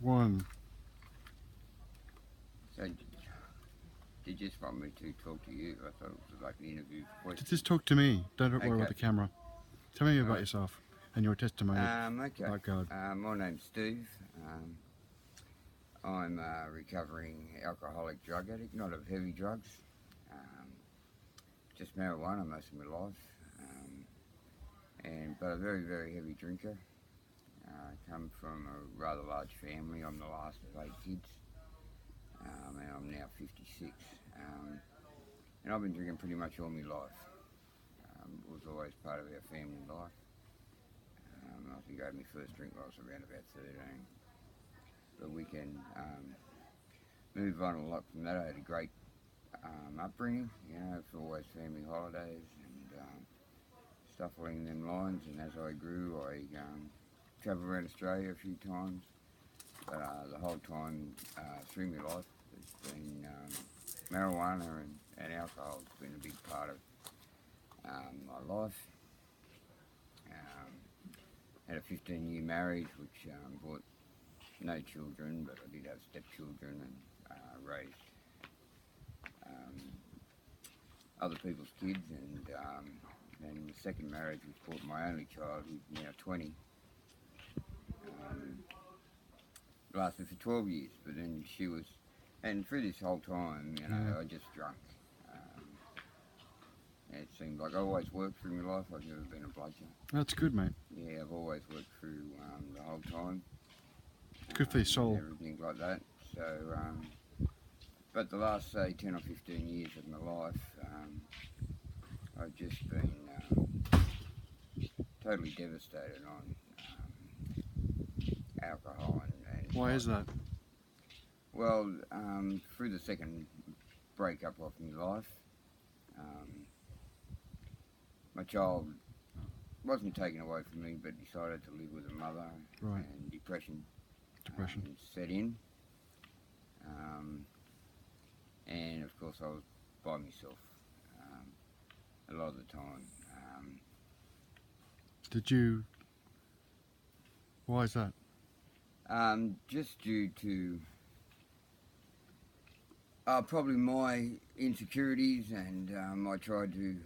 one. So, did you just want me to talk to you? I thought it was like an interview question. Just talk to me. Don't worry about Okay. the camera. Tell me about Alright. yourself and your testimony Okay. about God. My name's Steve. I'm a recovering alcoholic drug addict, not of heavy drugs. Just marijuana most of my life. But a very, very heavy drinker. I come from a rather large family. I'm the last of 8 kids. And I'm now 56. And I've been drinking pretty much all my life. It was always part of our family life. I think I had my first drink when I was around about 13. But we can move on a lot from that. I had a great upbringing, for always family holidays and stuff along them lines. And as I grew, I travelled around Australia a few times. But the whole time through my life, it's been marijuana and alcohol has been a big part of my life. Had a 15-year marriage, which brought no children, but I did have stepchildren and raised other people's kids. And the second marriage, which brought my only child, who's now 20. Lasted for 12 years, but then she was, and through this whole time, I just drunk. It seemed like I always worked through my life. I've never been a bludger. That's good, mate. Yeah, I've always worked through the whole time. Good for your soul. Everything like that. So, but the last, say, 10 or 15 years of my life, I've just been totally devastated on alcohol and Why is that? Well, through the second breakup of my life, my child wasn't taken away from me, but decided to live with a mother, Right. and depression set in. And of course, I was by myself a lot of the time. Why is that? Just due to probably my insecurities, and I tried to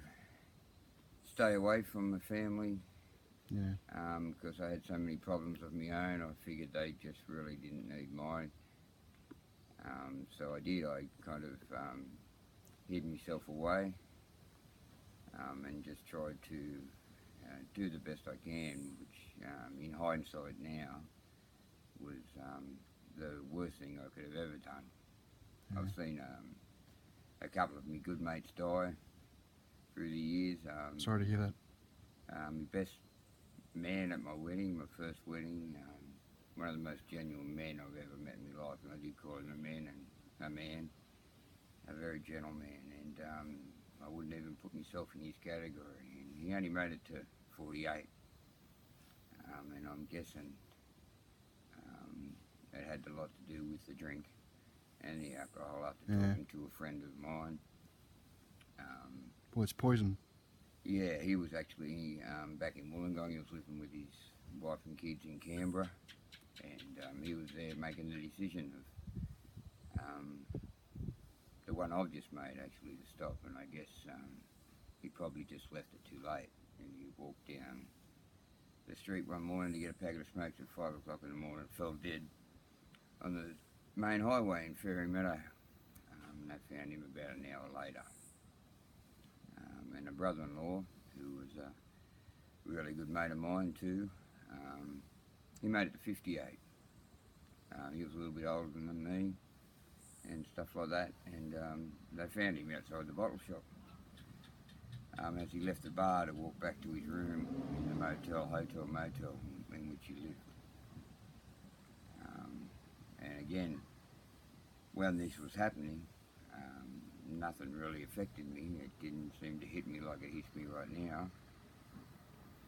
stay away from my family. Yeah. Because I had so many problems of my own. I figured they just really didn't need mine. So I did. I kind of hid myself away and just tried to do the best I can, which in hindsight now was the worst thing I could have ever done. Yeah. I've seen a couple of my good mates die through the years. Sorry to hear that. My best man at my wedding, my first wedding, one of the most genuine men I've ever met in my life, and I do call him a very gentle man, and I wouldn't even put myself in his category, and he only made it to 48, and I'm guessing it had a lot to do with the drink and the alcohol after talking to a friend of mine. Well, it's poison. Yeah, he was actually back in Wollongong. He was living with his wife and kids in Canberra, and he was there making the decision of the one I've just made, actually, to stop. And I guess he probably just left it too late, and he walked down the street one morning to get a packet of smokes at 5 o'clock in the morning and fell dead on the main highway in Fairy Meadow. They found him about an hour later. And a brother-in-law, who was a really good mate of mine too, he made it to 58. He was a little bit older than me and stuff like that, and they found him outside the bottle shop. As he left the bar to walk back to his room in the motel in which he lived. And again, when this was happening, nothing really affected me. It didn't seem to hit me like it hits me right now.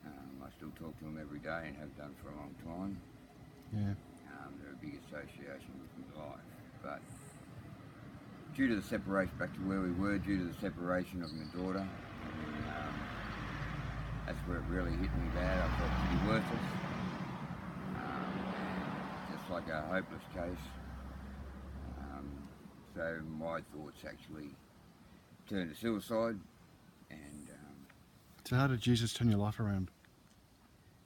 I still talk to him every day and have done for a long time. Yeah. They're a big association with my life. But due to the separation, back to where we were, due to the separation of my daughter, that's where it really hit me bad. I felt pretty worthless. Just like a hopeless case. So my thoughts actually turned to suicide, and So how did Jesus turn your life around?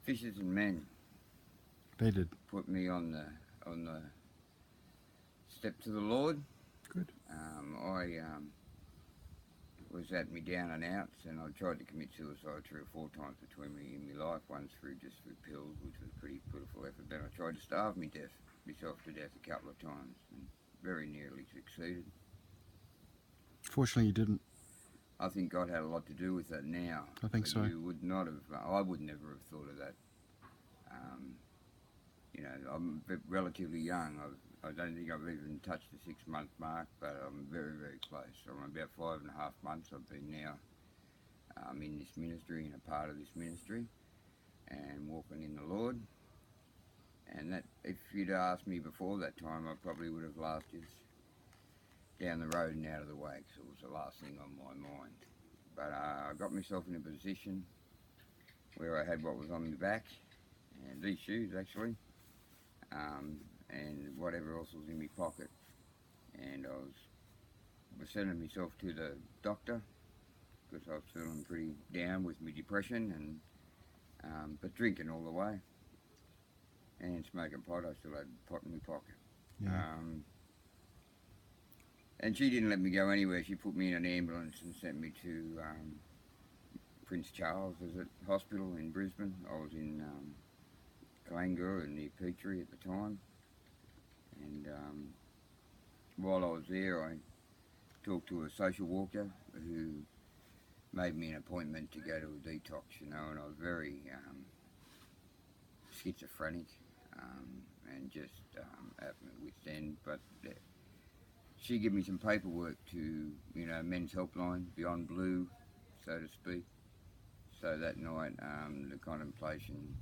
Fishers and men They did. put me on the step to the Lord. Good. I was at me down and outs, and I tried to commit suicide 3 or 4 times between me in my life. Once through pills, which was a pretty pitiful effort. Then I tried to starve myself to death a couple of times, and very nearly succeeded. Fortunately, you didn't. I think God had a lot to do with that now. I think But so. You would not have. I would never have thought of that. You know, I'm relatively young. I don't think I've even touched the 6-month mark, but I'm very, very close. I'm about 5.5 months. I've been now in this ministry and a part of this ministry, and walking in the Lord. And that, if you'd asked me before that time, I probably would have laughed just down the road and out of the way, because it was the last thing on my mind. But I got myself in a position where I had what was on my back, and these shoes actually, and whatever else was in my pocket. And I was sending myself to the doctor because I was feeling pretty down with my depression, and but drinking all the way and smoking pot. I still had pot in my pocket. Yeah. And she didn't let me go anywhere. She put me in an ambulance and sent me to Prince Charles Hospital in Brisbane. I was in Kalangura and near Petrie at the time. And while I was there, I talked to a social worker who made me an appointment to go to a detox, you know, and I was very schizophrenic and just at my wit's end. But she gave me some paperwork to, you know, Men's Helpline, Beyond Blue, so to speak. So that night, the contemplation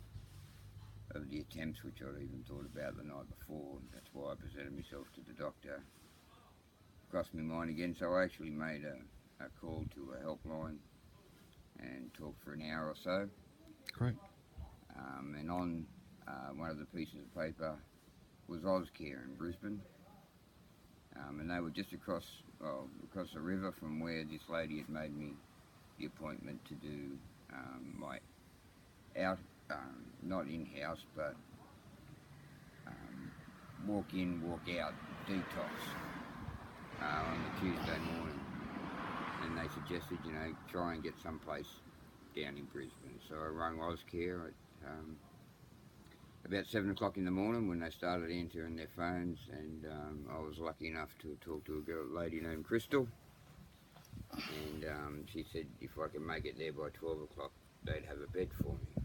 of the attempts, which I'd even thought about the night before, that's why I presented myself to the doctor, crossed my mind again. So I actually made a call to a helpline and talked for an hour or so. Great. And on one of the pieces of paper was Ozcare in Brisbane. And they were just across the river from where this lady had made me the appointment to do my not in-house, but walk in, walk out detox on the Tuesday morning. And they suggested, you know, try and get someplace down in Brisbane. So I rang Ozcare at about 7 o'clock in the morning when they started answering their phones, and I was lucky enough to talk to a lady named Crystal, and she said if I could make it there by 12 o'clock they'd have a bed for me.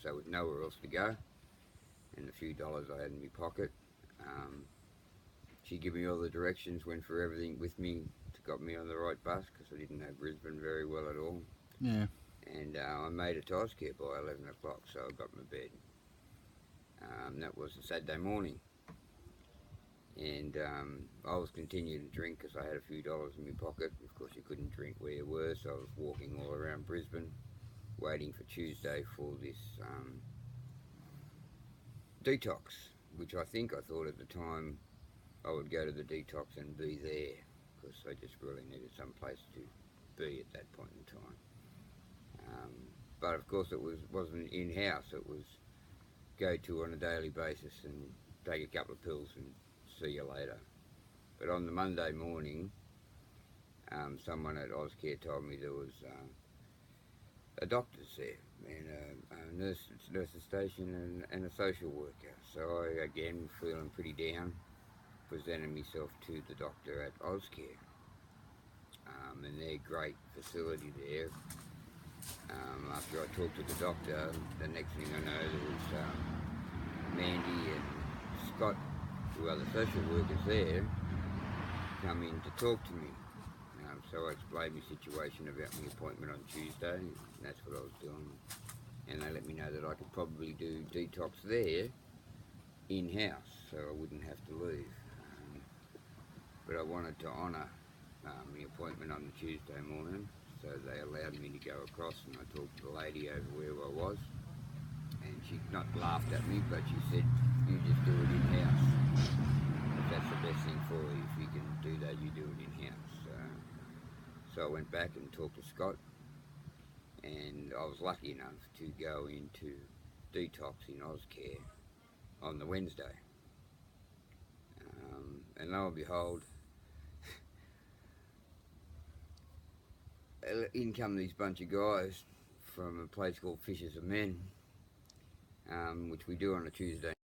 So with nowhere else to go and a few dollars I had in my pocket, she gave me all the directions, went for everything with me, got me on the right bus because I didn't know Brisbane very well at all. Yeah. And I made it to Ozcare by 11 o'clock, so I got my bed. That was a Saturday morning. And I was continuing to drink because I had a few dollars in my pocket. Of course, you couldn't drink where you were, so I was walking all around Brisbane, waiting for Tuesday for this detox, which I thought at the time I would go to the detox and be there, because I just really needed some place to be at that point in time. But of course it wasn't in-house, it was go to on a daily basis and take a couple of pills and see you later. But on the Monday morning, someone at Ozcare told me there was a doctor's there, and a nurse's station and a social worker. So I, again, feeling pretty down, presented myself to the doctor at Ozcare, and their great facility there. After I talked to the doctor, the next thing I know, there was Mandy and Scott, two other social workers there, come in to talk to me. So I explained my situation about my appointment on Tuesday, and that's what I was doing. And they let me know that I could probably do detox there, in-house, so I wouldn't have to leave. But I wanted to honour my appointment on the Tuesday morning, so they allowed me to go across, and I talked to the lady over where I was, and she not laughed at me, but she said, you just do it in-house. That's the best thing for you. If you can do that, you do it in-house. So I went back and talked to Scott, and I was lucky enough to go into detox in Ozcare on the Wednesday. And lo and behold, in come these bunch of guys from a place called Fishers of Men, which we do on a Tuesday